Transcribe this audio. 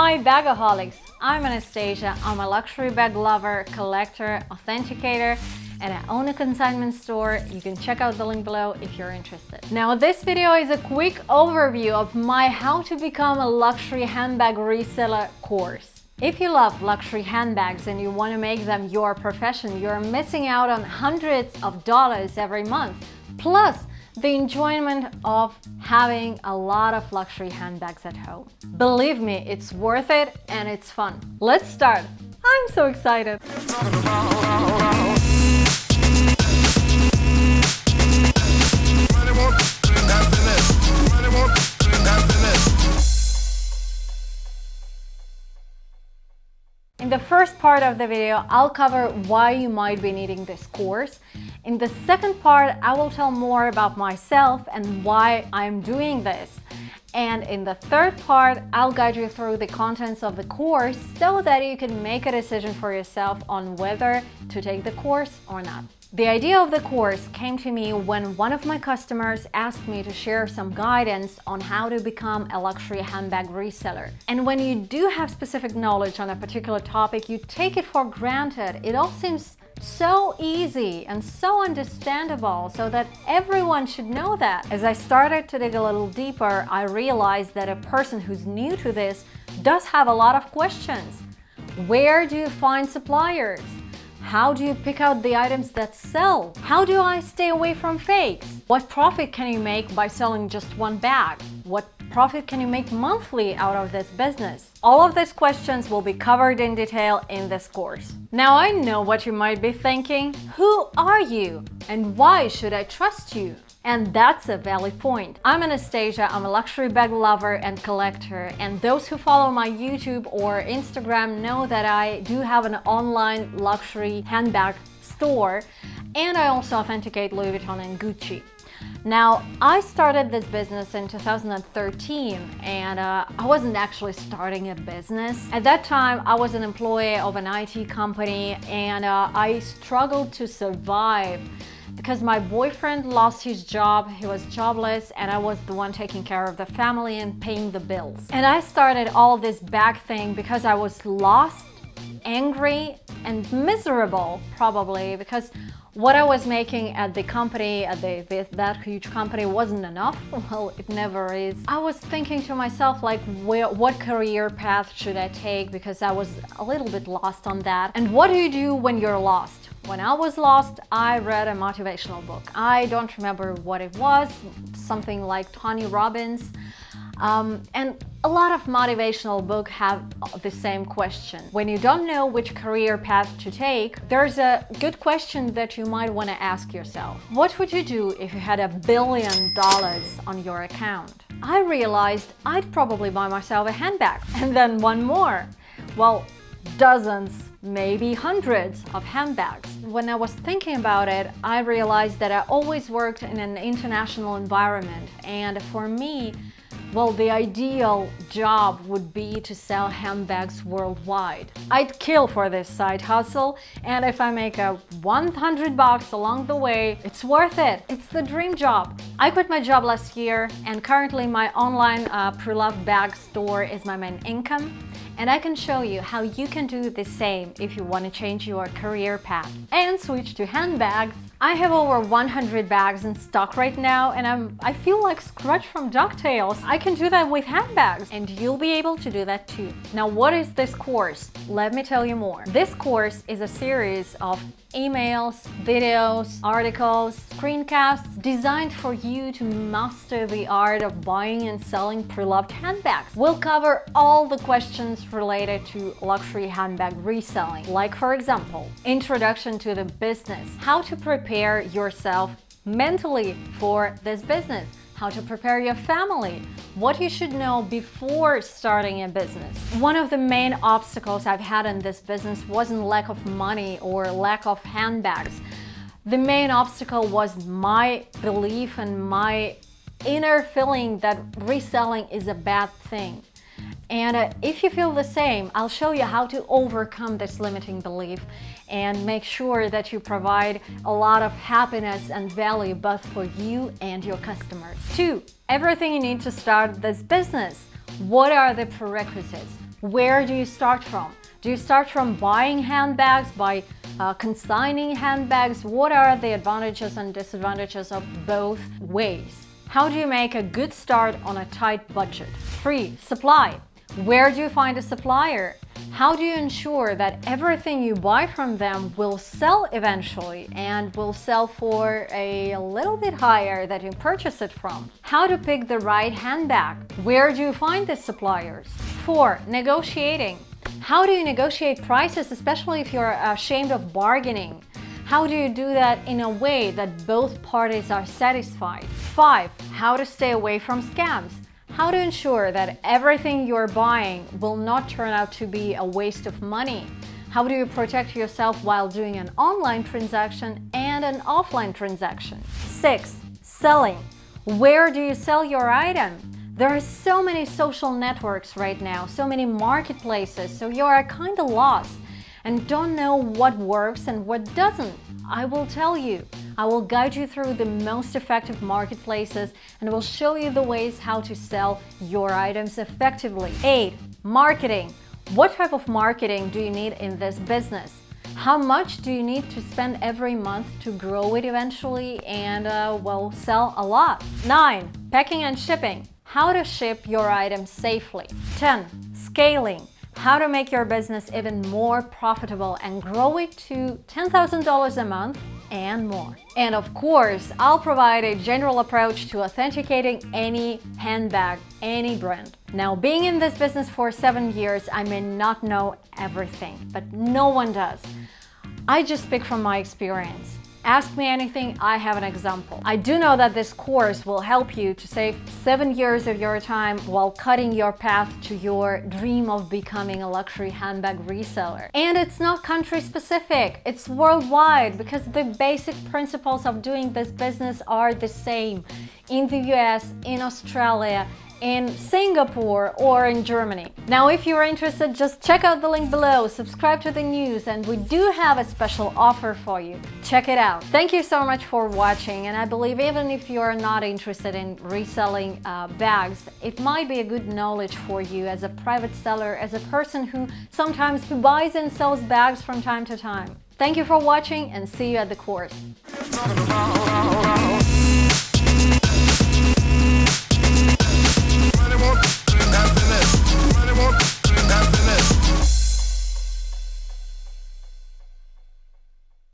Hi bagaholics, I'm Anastasia. I'm a luxury bag lover, collector, authenticator, and I own a consignment store. You can check out the link below if you're interested. Now this video is a quick overview of my How to Become a Luxury Handbag Reseller course. If you love luxury handbags and you want to make them your profession, you're missing out on hundreds of dollars every month, plus the enjoyment of having a lot of luxury handbags at home. Believe me, it's worth it and it's fun. Let's start. I'm so excited. In the first part of the video, I'll cover why you might be needing this course. In the second part, I will tell more about myself and why I'm doing this. And in the third part, I'll guide you through the contents of the course so that you can make a decision for yourself on whether to take the course or not. The idea of the course came to me when one of my customers asked me to share some guidance on how to become a luxury handbag reseller. And when you do have specific knowledge on a particular topic, you take it for granted. It all seems so easy and so understandable, so that everyone should know that. As I started to dig a little deeper, I realized that a person who's new to this does have a lot of questions. Where do you find suppliers? How do you pick out the items that sell? How do I stay away from fakes? What profit can you make by selling just one bag? What profit can you make monthly out of this business? All of these questions will be covered in detail in this course. Now I know what you might be thinking. Who are you? And why should I trust you? And that's a valid point. I'm Anastasia, I'm a luxury bag lover and collector, and those who follow my YouTube or Instagram know that I do have an online luxury handbag store, and I also authenticate Louis Vuitton and Gucci. Now, I started this business in 2013, and I wasn't actually starting a business. At that time, I was an employee of an IT company, and I struggled to survive because my boyfriend lost his job, he was jobless, and I was the one taking care of the family and paying the bills. And I started all of this bag thing because I was lost, angry, and miserable, probably, because what I was making at the company, at that huge company, wasn't enough. Well, it never is. I was thinking to myself, like, what career path should I take? Because I was a little bit lost on that. And what do you do when you're lost? When I was lost, I read a motivational book. I don't remember what it was, something like Tony Robbins. And a lot of motivational books have the same question. When you don't know which career path to take, there's a good question that you might want to ask yourself. What would you do if you had $1 billion on your account? I realized I'd probably buy myself a handbag, and then one more. Well, dozens, maybe hundreds of handbags. When I was thinking about it, I realized that I always worked in an international environment, and for me, well, the ideal job would be to sell handbags worldwide. I'd kill for this side hustle, and if I make a $100 along the way, it's worth it. It's the dream job. I quit my job last year, and currently my online pre-loved bag store is my main income. And I can show you how you can do the same if you want to change your career path and switch to handbags. I have over 100 bags in stock right now, and I feel like Scrooge from DuckTales. I can do that with handbags, and you'll be able to do that too. Now, what is this course? Let me tell you more. This course is a series of emails, videos, articles, screencasts designed for you to master the art of buying and selling pre-loved handbags. We'll cover all the questions related to luxury handbag reselling, like, for example, introduction to the business, how to prepare yourself mentally for this business, how to prepare your family, what you should know before starting a business. One of the main obstacles I've had in this business wasn't lack of money or lack of handbags. The main obstacle was my belief and my inner feeling that reselling is a bad thing. And if you feel the same, I'll show you how to overcome this limiting belief and make sure that you provide a lot of happiness and value both for you and your customers. 2. Everything you need to start this business. What are the prerequisites? Where do you start from? Do you start from buying handbags, by consigning handbags? What are the advantages and disadvantages of both ways? How do you make a good start on a tight budget? 3. Supply. Where do you find a supplier? How do you ensure that everything you buy from them will sell eventually and will sell for a little bit higher that you purchase it from? How to pick the right handbag? Where do you find the suppliers? 4. Negotiating. How do you negotiate prices, especially if you're ashamed of bargaining? How do you do that in a way that both parties are satisfied? 5. How to stay away from scams. How to ensure that everything you're buying will not turn out to be a waste of money. How do you protect yourself while doing an online transaction and an offline transaction? 6. Selling. Where do you sell your item? There are so many social networks right now, so many marketplaces, so you are kind of lost and don't know what works and what doesn't. I will tell you. I will guide you through the most effective marketplaces and will show you the ways how to sell your items effectively. 8. Marketing. What type of marketing do you need in this business? How much do you need to spend every month to grow it eventually and sell a lot? 9. Packing and shipping. How to ship your items safely. 10. Scaling. How to make your business even more profitable and grow it to $10,000 a month and more. And of course, I'll provide a general approach to authenticating any handbag, any brand. Now, being in this business for 7 years, I may not know everything, but no one does. I just speak from my experience. Ask me anything, I have an example. I do know that this course will help you to save 7 years of your time while cutting your path to your dream of becoming a luxury handbag reseller. And it's not country specific, it's worldwide, because the basic principles of doing this business are the same in the US, in Australia, in Singapore, or in Germany. Now, if you're interested, just check out the link below, subscribe to the news, and we do have a special offer for you. Check it out. Thank you so much for watching, and I believe even if you're not interested in reselling bags, it might be a good knowledge for you as a private seller, as a person who sometimes buys and sells bags from time to time. Thank you for watching, and see you at the course.